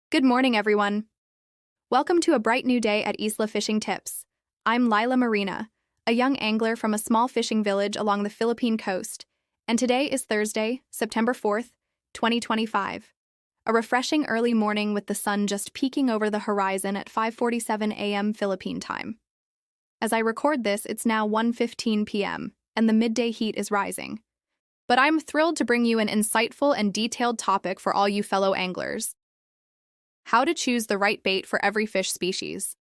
Good morning, everyone. Welcome to a bright new day at Isla Fishing Tips. I'm Lila Marina, a young angler from a small fishing village along the Philippine coast, and today is Thursday, September 4th, 2025. A refreshing early morning with the sun just peeking over the horizon at 5:47 a.m. Philippine time. As I record this, it's now 1:15 p.m., and the midday heat is rising. But I'm thrilled to bring you an insightful and detailed topic for all you fellow anglers. How to choose the right bait for every fish species.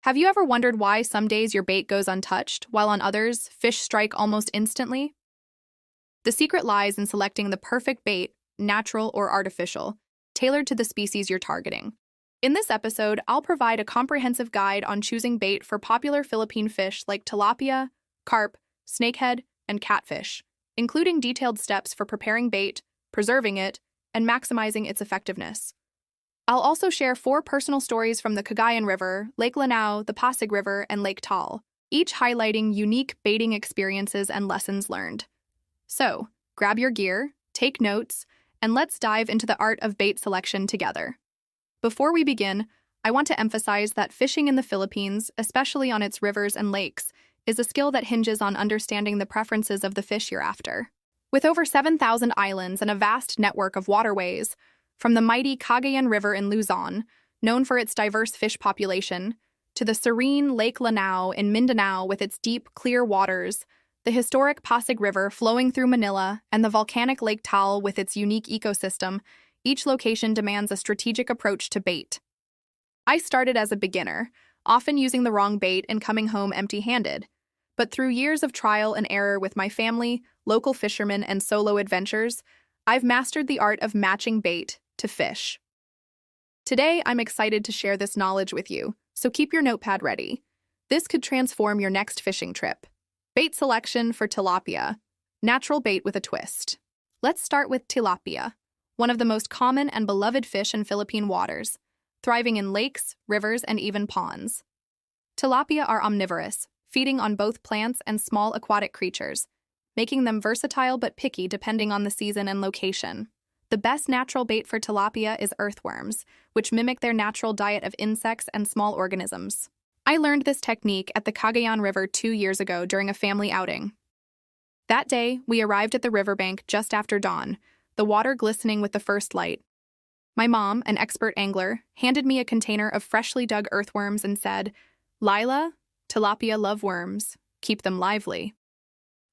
Have you ever wondered why some days your bait goes untouched, while on others, fish strike almost instantly? The secret lies in selecting the perfect bait, natural or artificial, tailored to the species you're targeting. In this episode, I'll provide a comprehensive guide on choosing bait for popular Philippine fish like tilapia, carp, snakehead, and catfish, including detailed steps for preparing bait, preserving it, and maximizing its effectiveness. I'll also share 4 personal stories from the Cagayan River, Lake Lanao, the Pasig River, and Lake Taal, each highlighting unique baiting experiences and lessons learned. So, grab your gear, take notes, and let's dive into the art of bait selection together. Before we begin, I want to emphasize that fishing in the Philippines, especially on its rivers and lakes, is a skill that hinges on understanding the preferences of the fish you're after. With over 7,000 islands and a vast network of waterways, from the mighty Cagayan River in Luzon, known for its diverse fish population, to the serene Lake Lanao in Mindanao with its deep, clear waters, the historic Pasig River flowing through Manila, and the volcanic Lake Taal with its unique ecosystem, each location demands a strategic approach to bait. I started as a beginner, often using the wrong bait and coming home empty-handed. But through years of trial and error with my family, local fishermen, and solo adventures, I've mastered the art of matching bait to fish. Today, I'm excited to share this knowledge with you, so keep your notepad ready. This could transform your next fishing trip. Bait selection for tilapia. Natural bait with a twist. Let's start with tilapia, one of the most common and beloved fish in Philippine waters, thriving in lakes, rivers, and even ponds. Tilapia are omnivorous, feeding on both plants and small aquatic creatures, making them versatile but picky depending on the season and location. The best natural bait for tilapia is earthworms, which mimic their natural diet of insects and small organisms. I learned this technique at the Cagayan River 2 years ago during a family outing. That day, we arrived at the riverbank just after dawn, the water glistening with the first light. My mom, an expert angler, handed me a container of freshly dug earthworms and said, "Lila, tilapia love worms. Keep them lively."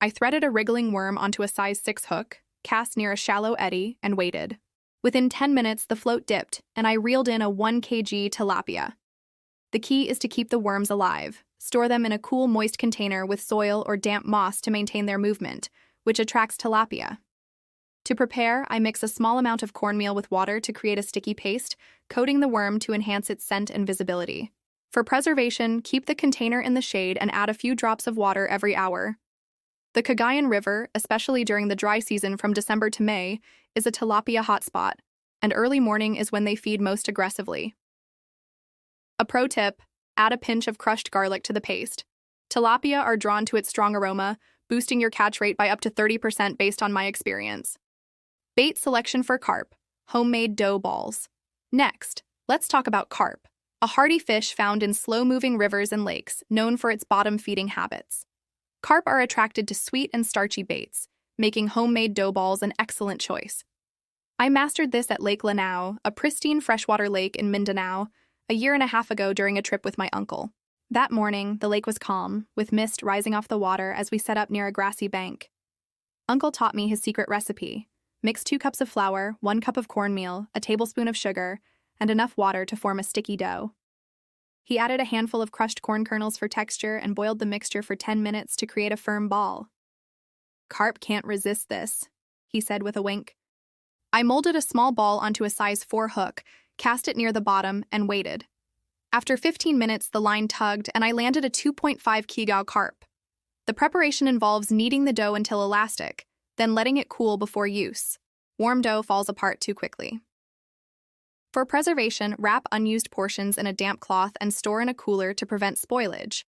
I threaded a wriggling worm onto a size 6 hook, cast near a shallow eddy, and waited. Within 10 minutes, the float dipped, and I reeled in a 1 kg tilapia. The key is to keep the worms alive. Store them in a cool, moist container with soil or damp moss to maintain their movement, which attracts tilapia. To prepare, I mix a small amount of cornmeal with water to create a sticky paste, coating the worm to enhance its scent and visibility. For preservation, keep the container in the shade and add a few drops of water every hour. The Cagayan River, especially during the dry season from December to May, is a tilapia hotspot, and early morning is when they feed most aggressively. A pro tip: add a pinch of crushed garlic to the paste. Tilapia are drawn to its strong aroma, boosting your catch rate by up to 30% based on my experience. Bait selection for carp: homemade dough balls. Next, let's talk about carp, a hardy fish found in slow-moving rivers and lakes, known for its bottom-feeding habits. Carp are attracted to sweet and starchy baits, making homemade dough balls an excellent choice. I mastered this at Lake Lanao, a pristine freshwater lake in Mindanao, a year and a half ago during a trip with my uncle. That morning, the lake was calm, with mist rising off the water as we set up near a grassy bank. Uncle taught me his secret recipe: mix 2 cups of flour, 1 cup of cornmeal, a tablespoon of sugar, and enough water to form a sticky dough. He added a handful of crushed corn kernels for texture and boiled the mixture for 10 minutes to create a firm ball. "Carp can't resist this," he said with a wink. I molded a small ball onto a size 4 hook, cast it near the bottom, and waited. After 15 minutes, the line tugged, and I landed a 2.5 kg carp. The preparation involves kneading the dough until elastic, then letting it cool before use. Warm dough falls apart too quickly. For preservation, wrap unused portions in a damp cloth and store in a cooler to prevent spoilage,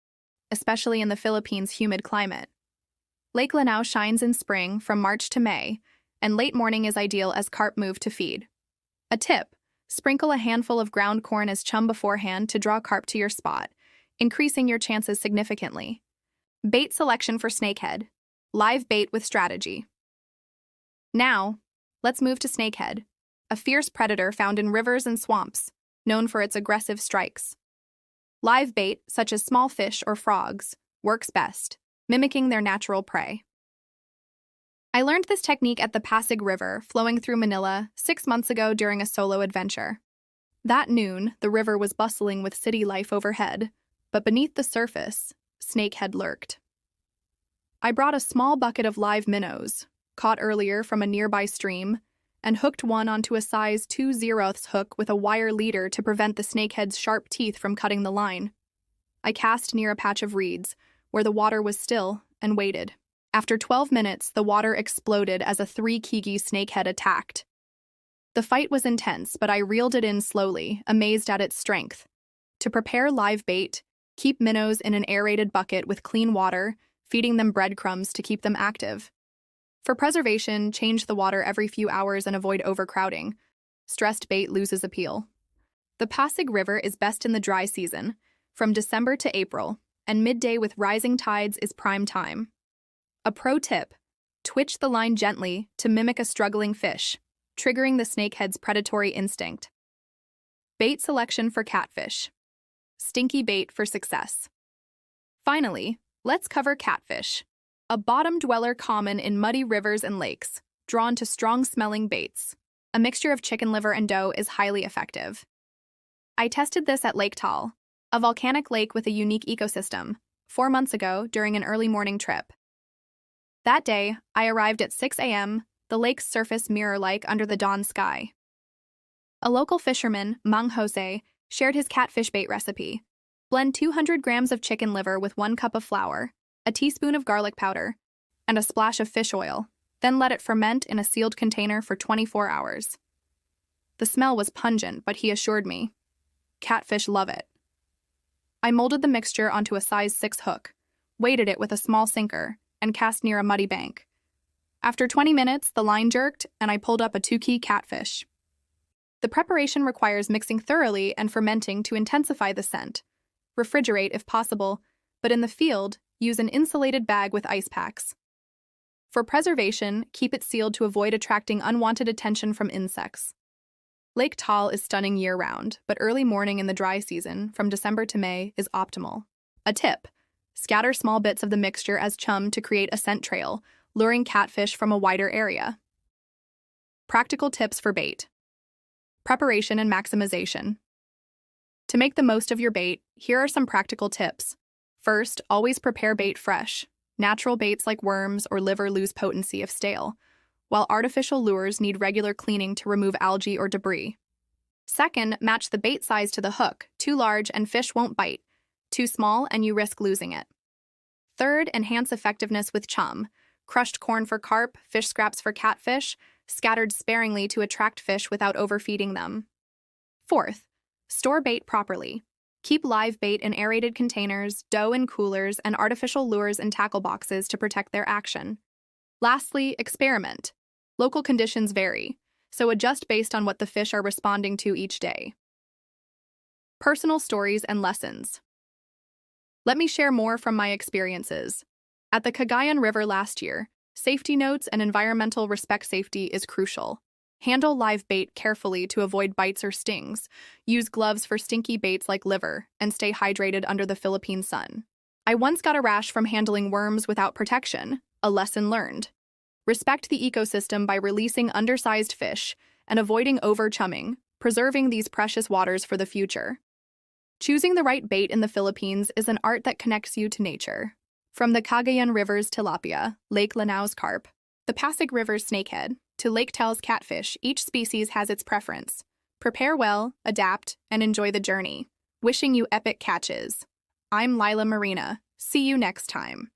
especially in the Philippines' humid climate. Lake Lanao shines in spring from March to May, and late morning is ideal as carp move to feed. A tip: Sprinkle a handful of ground corn as chum beforehand to draw carp to your spot, increasing your chances significantly. Bait selection for snakehead. Live bait with strategy. Now, let's move to snakehead, a fierce predator found in rivers and swamps, known for its aggressive strikes. Live bait, such as small fish or frogs, works best, mimicking their natural prey. I learned this technique at the Pasig River, flowing through Manila, 6 months ago during a solo adventure. That noon, the river was bustling with city life overhead, but beneath the surface, snakehead lurked. I brought a small bucket of live minnows, caught earlier from a nearby stream, and hooked one onto a size 2/0 hook with a wire leader to prevent the snakehead's sharp teeth from cutting the line. I cast near a patch of reeds, where the water was still, and waited. After 12 minutes, the water exploded as a 3 kg snakehead attacked. The fight was intense, but I reeled it in slowly, amazed at its strength. To prepare live bait, keep minnows in an aerated bucket with clean water, feeding them breadcrumbs to keep them active. For preservation, change the water every few hours and avoid overcrowding. Stressed bait loses appeal. The Pasig River is best in the dry season, from December to April, and midday with rising tides is prime time. A pro tip: twitch the line gently to mimic a struggling fish, triggering the snakehead's predatory instinct. Bait selection for catfish. Stinky bait for success. Finally, let's cover catfish, a bottom dweller common in muddy rivers and lakes, drawn to strong-smelling baits. A mixture of chicken liver and dough is highly effective. I tested this at Lake Taal, a volcanic lake with a unique ecosystem, 4 months ago during an early morning trip. That day, I arrived at 6 a.m., the lake's surface mirror-like under the dawn sky. A local fisherman, Mang Jose, shared his catfish bait recipe. Blend 200 grams of chicken liver with 1 cup of flour, a teaspoon of garlic powder, and a splash of fish oil, then let it ferment in a sealed container for 24 hours. The smell was pungent, but he assured me, catfish love it. I molded the mixture onto a size 6 hook, weighted it with a small sinker, and cast near a muddy bank. After 20 minutes, the line jerked, and I pulled up a 2 kg catfish. The preparation requires mixing thoroughly and fermenting to intensify the scent. Refrigerate if possible, but in the field, use an insulated bag with ice packs. For preservation, keep it sealed to avoid attracting unwanted attention from insects. Lake Taal is stunning year-round, but early morning in the dry season, from December to May, is optimal. A tip: scatter small bits of the mixture as chum to create a scent trail, luring catfish from a wider area. Practical tips for bait. Preparation and maximization. To make the most of your bait, here are some practical tips. First, always prepare bait fresh. Natural baits like worms or liver lose potency if stale, while artificial lures need regular cleaning to remove algae or debris. Second, match the bait size to the hook. Too large and fish won't bite. Too small and you risk losing it. Third, enhance effectiveness with chum. Crushed corn for carp, fish scraps for catfish, scattered sparingly to attract fish without overfeeding them. Fourth, store bait properly. Keep live bait in aerated containers, dough in coolers, and artificial lures in tackle boxes to protect their action. Lastly, experiment. Local conditions vary, so adjust based on what the fish are responding to each day. Personal stories and lessons. Let me share more from my experiences. At the Cagayan River last year, safety notes and environmental respect safety is crucial. Handle live bait carefully to avoid bites or stings. Use gloves for stinky baits like liver, and stay hydrated under the Philippine sun. I once got a rash from handling worms without protection, a lesson learned. Respect the ecosystem by releasing undersized fish and avoiding over-chumming, preserving these precious waters for the future. Choosing the right bait in the Philippines is an art that connects you to nature. From the Cagayan River's tilapia, Lake Lanao's carp, the Pasig River's snakehead, to Lake Taal's catfish, each species has its preference. Prepare well, adapt, and enjoy the journey. Wishing you epic catches. I'm Lila Marina. See you next time.